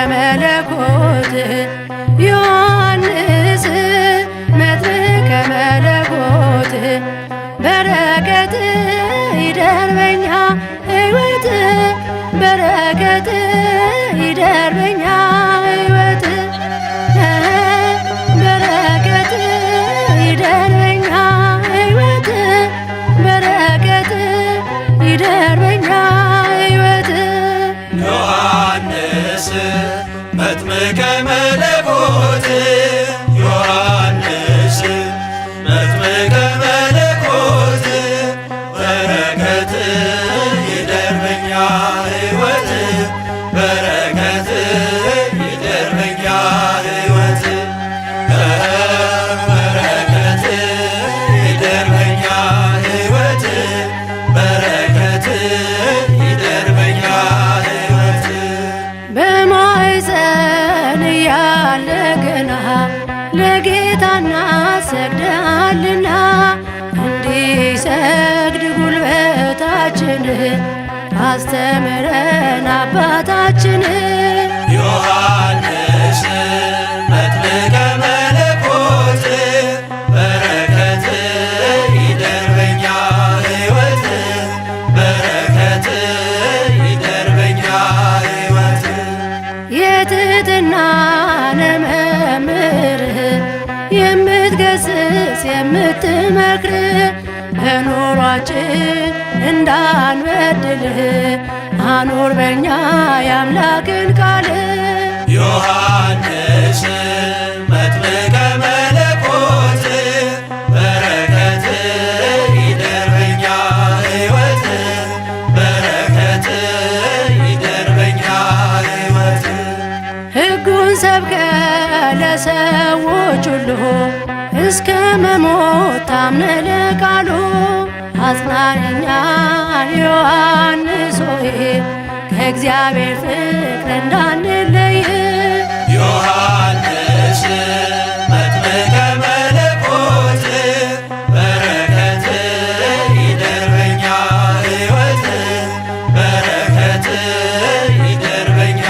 መለኮት ዮሐንስ መጥምቀ መለኮት በረከት ይደር በኛ ሕይወት በረከት ይደር በኛ ሕይወት በረከት ይደር በኛ ሕይወት በረከት ይደር በኛ ሕይወት ዮሐንስ መጥምቀ መለኮት ዮሐንስ መጥምቀ መለኮት በረከት ይደር በኛ ሕይወት በረከት ይደር በኛ ሕይወት በረከት ይደር በኛ ሕይወት በረከት ይደር በኛ ሕይወት በማኅፀን እያለ ገና ለጌታ እናሰግዳልና እንዲሰግድ ጉልበታችን አስተምረን አባታችን ዮሐንስ መጥምቀ መለኮት በረከት ይደር በኛ ሕይወት በረከት ይደር በኛ ሕይወት የትሕትናን መምህር የምትገስጽ የምትመክር በኑሯችን እንዳንበድልህ አኑር በኛ የአምላክን ቃል ዮሐንስ መጥምቀ መለኮት በረከት ይደር በኛ ሕይወት በረከት ይደር በኛ ሕይወት ሕጉን ሰብከ ለሰዎች ሁሉ እስከ መሞት ታምነ ለቃሉ አጽናኛን ዮሐንስ ሆይ ከእግዚአብሔር ፍቅር እንዳንለይ ዮሐንስ መጥምቀ መለኮት በረከት ይደር በኛ ሕይወት በረከት ይደር በኛ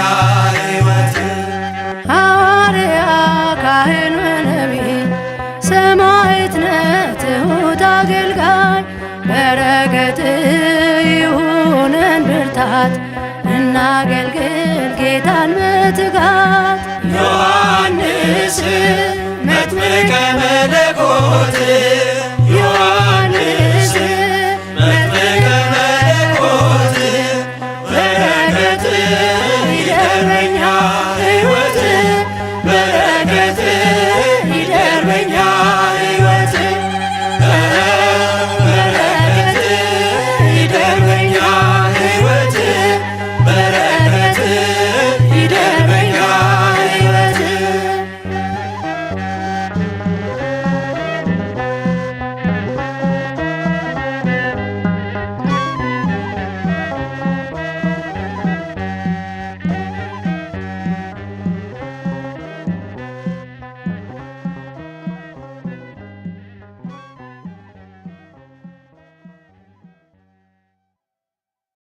ሕይወት ሐዋርያ ካህን ነቢይ ሰማዕት ነህ ትሑት አገልጋይ በረከት ይሁነን ብርታት እናገልግል ጌታን በትጋት ዮሐንስ